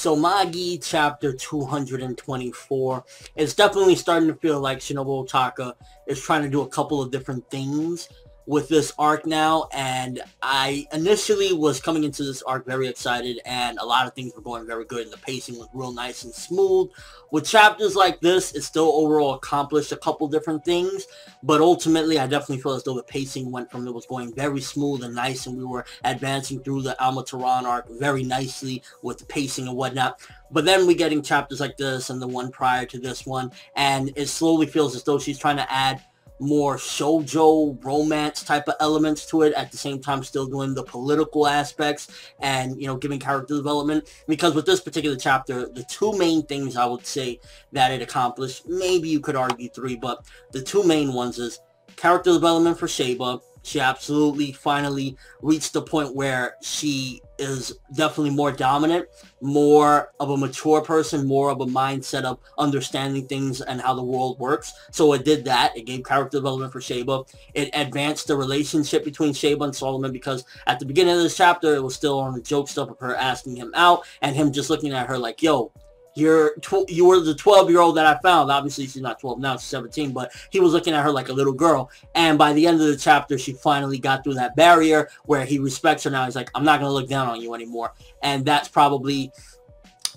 So Magi chapter 224 is definitely starting to feel like Shinobu Otaka is trying to do a couple of different things with this arc now, and I initially was coming into this arc very excited, and a lot of things were going very good, and the pacing was real nice and smooth. With chapters like this, it still overall accomplished a couple different things, but ultimately I definitely feel as though the pacing went from it was going very smooth and nice, and we were advancing through the Alma-Tehran arc very nicely with the pacing and whatnot. But then we getting chapters like this and the one prior to this one, and it slowly feels as though she's trying to add more shoujo romance type of elements to it, at the same time still doing the political aspects and, you know, giving character development. Because with this particular chapter, the two main things I would say that it accomplished, maybe you could argue three, but the two main ones is character development for Sheba. She absolutely finally reached the point where she is definitely more dominant, more of a mature person, more of a mindset of understanding things and how the world works. So it did that. It gave character development for Sheba. It advanced the relationship between Sheba and Solomon, because at the beginning of this chapter, it was still on the joke stuff of her asking him out and him just looking at her like, yo, you were the 12-year-old that I found. Obviously, she's not 12 now, she's 17, but he was looking at her like a little girl. And by the end of the chapter, she finally got through that barrier where he respects her now. He's like, I'm not going to look down on you anymore. And that's probably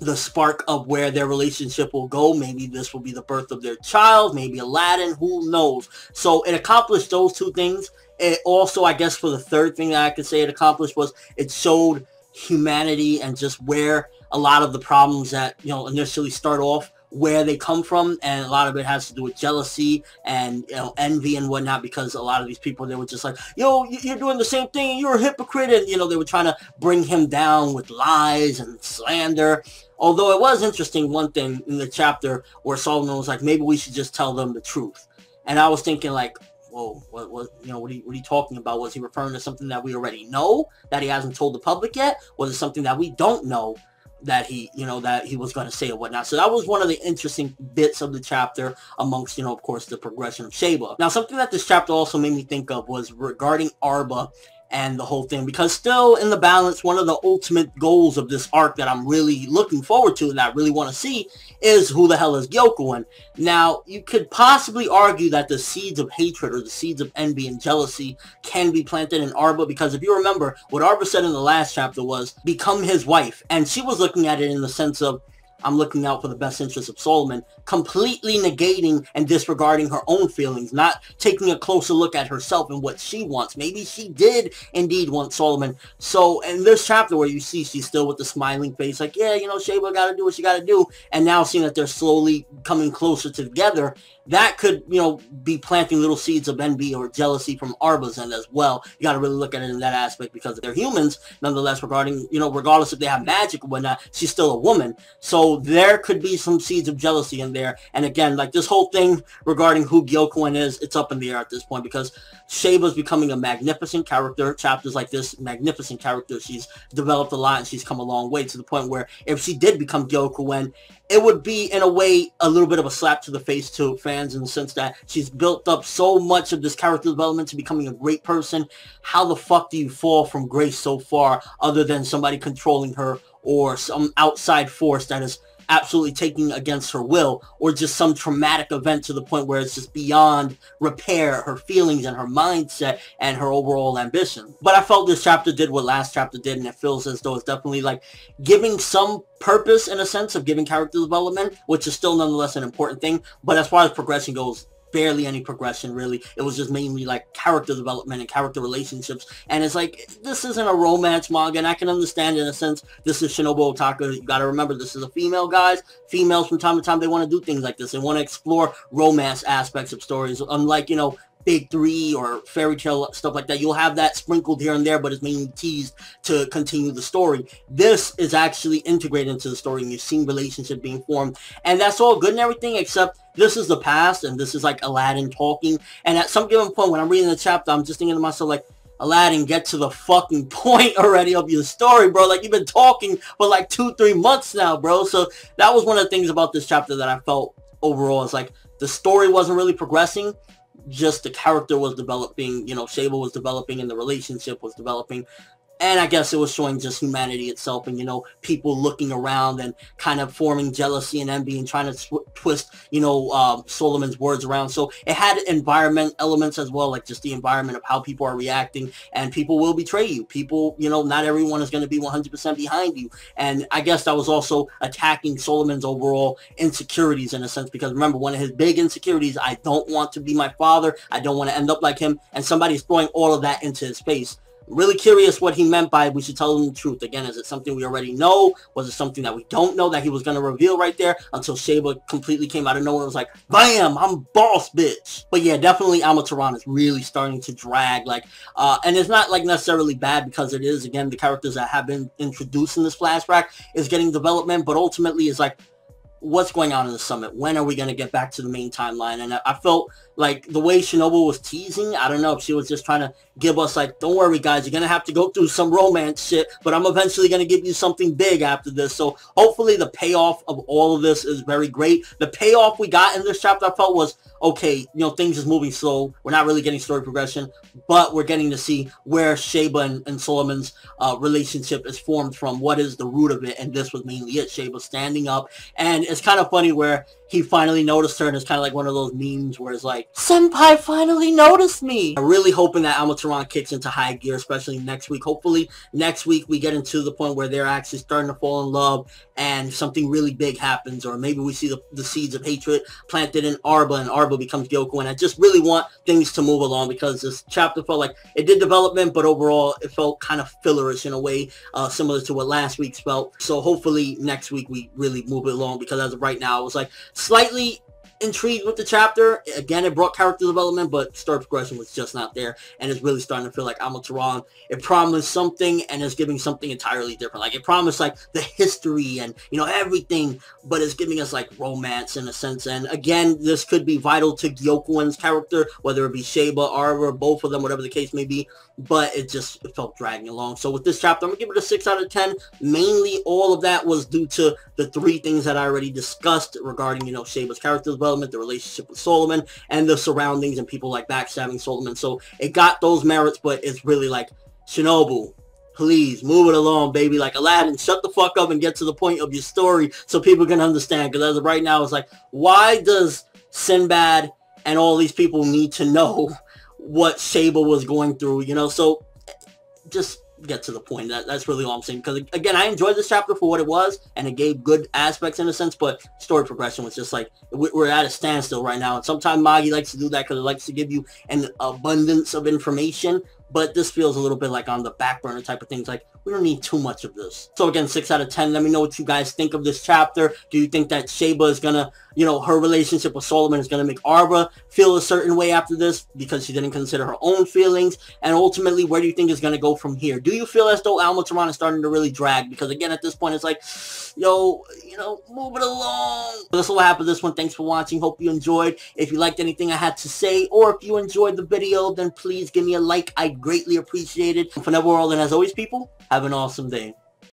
the spark of where their relationship will go. Maybe this will be the birth of their child, maybe Aladdin, who knows. So it accomplished those two things. It also, I guess, for the third thing that I could say it accomplished was it showed humanity and just where a lot of the problems that, you know, initially start off, where they come from, and a lot of it has to do with jealousy and, you know, envy and whatnot, because a lot of these people, they were just like, yo, you're doing the same thing and you're a hypocrite, and, you know, they were trying to bring him down with lies and slander. Although it was interesting, one thing in the chapter where Solomon was like, maybe we should just tell them the truth. And I was thinking like, whoa, what are you talking about? Was he referring to something that we already know that he hasn't told the public yet? Was it something that we don't know that he, you know, that he was going to say or whatnot? So that was one of the interesting bits of the chapter, amongst, you know, of course, the progression of Sheba. Now, something that this chapter also made me think of was regarding Arba and the whole thing, because still in the balance, one of the ultimate goals of this arc that I'm really looking forward to and that I really want to see is who the hell is Gyokuin. Now, you could possibly argue that the seeds of hatred or the seeds of envy and jealousy can be planted in Arba, because if you remember, what Arba said in the last chapter was, become his wife. And she was looking at it in the sense of, I'm looking out for the best interest of Solomon, completely negating and disregarding her own feelings, not taking a closer look at herself and what she wants. Maybe she did indeed want Solomon. So in this chapter where you see she's still with the smiling face, like, yeah, you know, Sheba got to do what she got to do, and now seeing that they're slowly coming closer together, that could, you know, be planting little seeds of envy or jealousy from Arba's end as well. You got to really look at it in that aspect, because they're humans, nonetheless, regarding, you know, regardless if they have magic or whatnot, she's still a woman. So there could be some seeds of jealousy in there. And again, like this whole thing regarding who Gyokuin is, it's up in the air at this point, because Sheba's becoming a magnificent character. Chapters like this, magnificent character. She's developed a lot and she's come a long way, to the point where if she did become Gyokuin, it would be, in a way, a little bit of a slap to the face to fans, in the sense that she's built up so much of this character development to becoming a great person. How the fuck do you fall from grace so far, other than somebody controlling her, or some outside force that is absolutely taking against her will, or just some traumatic event to the point where it's just beyond repair, her feelings and her mindset and her overall ambition. But I felt this chapter did what last chapter did, and it feels as though it's definitely like giving some purpose, in a sense of giving character development, which is still nonetheless an important thing. But as far as progression goes, barely any progression, really. It was just mainly like character development and character relationships. And it's like, this isn't a romance manga, and I can understand, in a sense, this is Shinobu Otaka. You gotta remember, this is a female, guys. Females, from time to time, they want to do things like this. They want to explore romance aspects of stories, unlike, you know, Big Three or fairy tale stuff like that. You'll have that sprinkled here and there, but it's mainly teased to continue the story. This is actually integrated into the story, and you've seen relationship being formed, and that's all good and everything, except this is the past, and this is like Aladdin talking. And at some given point when I'm reading the chapter, I'm just thinking to myself like, Aladdin, get to the fucking point already of your story, bro. Like, you've been talking for like 2-3 months now, bro. So that was one of the things about this chapter that I felt overall is like the story wasn't really progressing. Just the character was developing, you know, Sheba was developing, and the relationship was developing. And I guess it was showing just humanity itself and, you know, people looking around and kind of forming jealousy and envy and trying to twist, you know, Solomon's words around. So it had environment elements as well, like just the environment of how people are reacting, and people will betray you. People, you know, not everyone is going to be 100% behind you. And I guess that was also attacking Solomon's overall insecurities in a sense, because remember, one of his big insecurities, I don't want to be my father. I don't want to end up like him. And somebody's throwing all of that into his face. Really curious what he meant by we should tell him the truth. Again, is it something we already know? Was it something that we don't know that he was going to reveal right there until Sheba completely came out of nowhere and was like, bam, I'm boss, bitch. But yeah, definitely Amaterasu is really starting to drag. Like, and it's not like necessarily bad, because it is, again, the characters that have been introduced in this flashback is getting development, but ultimately it's like, what's going on in the summit? When are we going to get back to the main timeline? And I felt like the way Shinobu was teasing, I don't know if she was just trying to give us like, don't worry guys, you're going to have to go through some romance shit, but I'm eventually going to give you something big after this. So hopefully the payoff of all of this is very great. The payoff we got in this chapter, I felt, was, okay, you know, things is moving slow. We're not really getting story progression, but we're getting to see where Sheba and Solomon's relationship is formed from. What is the root of it? And this was mainly it. Sheba standing up. And it's kind of funny where he finally noticed her, and it's kind of like one of those memes where it's like, Senpai finally noticed me. I'm really hoping that Amaterasu kicks into high gear, especially next week. Hopefully next week we get into the point where they're actually starting to fall in love and something really big happens, or maybe we see the seeds of hatred planted in Arba, and Arba becomes Gyoko. And I just really want things to move along, because this chapter felt like it did development, but overall it felt kind of fillerish in a way, similar to what last week's felt. So hopefully next week we really move it along, because as of right now, it was like slightly intrigued with the chapter. Again, it brought character development, but story progression was just not there, and it's really starting to feel like Amaterasu, it promised something and is giving something entirely different. Like, it promised like the history and, you know, everything, but it's giving us like romance in a sense. And again, this could be vital to Gyokuin's character, whether it be Sheba, Arba, both of them, whatever the case may be, but it felt dragging along. So with this chapter, I'm gonna give it a 6 out of 10. Mainly all of that was due to the 3 things that I already discussed regarding, you know, Sheba's character development, the relationship with Solomon, and the surroundings and people like backstabbing Solomon. So it got those merits, but it's really like, Shinobu, please move it along, baby. Like Aladdin, shut the fuck up and get to the point of your story so people can understand. Because as of right now, it's like, why does Sinbad and all these people need to know what Sheba was going through, you know? So just get to the point. That's really all I'm saying, because again, I enjoyed this chapter for what it was, and it gave good aspects in a sense, but story progression was just like, we're at a standstill right now. And sometimes Magi likes to do that because it likes to give you an abundance of information, but this feels a little bit like on the back burner type of things. Like, we don't need too much of this. So again, 6 out of 10. Let me know what you guys think of this chapter. Do you think that Sheba is gonna, you know, her relationship with Solomon is gonna make Arba feel a certain way after this because she didn't consider her own feelings? And ultimately, where do you think it's gonna go from here? Do you feel as though Amaterasu is starting to really drag? Because again, at this point, it's like, yo, you know, move it along. So that's all I have for this one. Thanks for watching. Hope you enjoyed. If you liked anything I had to say, or if you enjoyed the video, then please give me a like. I'd greatly appreciate it. ForneverWorld, and as always, people, have an awesome day.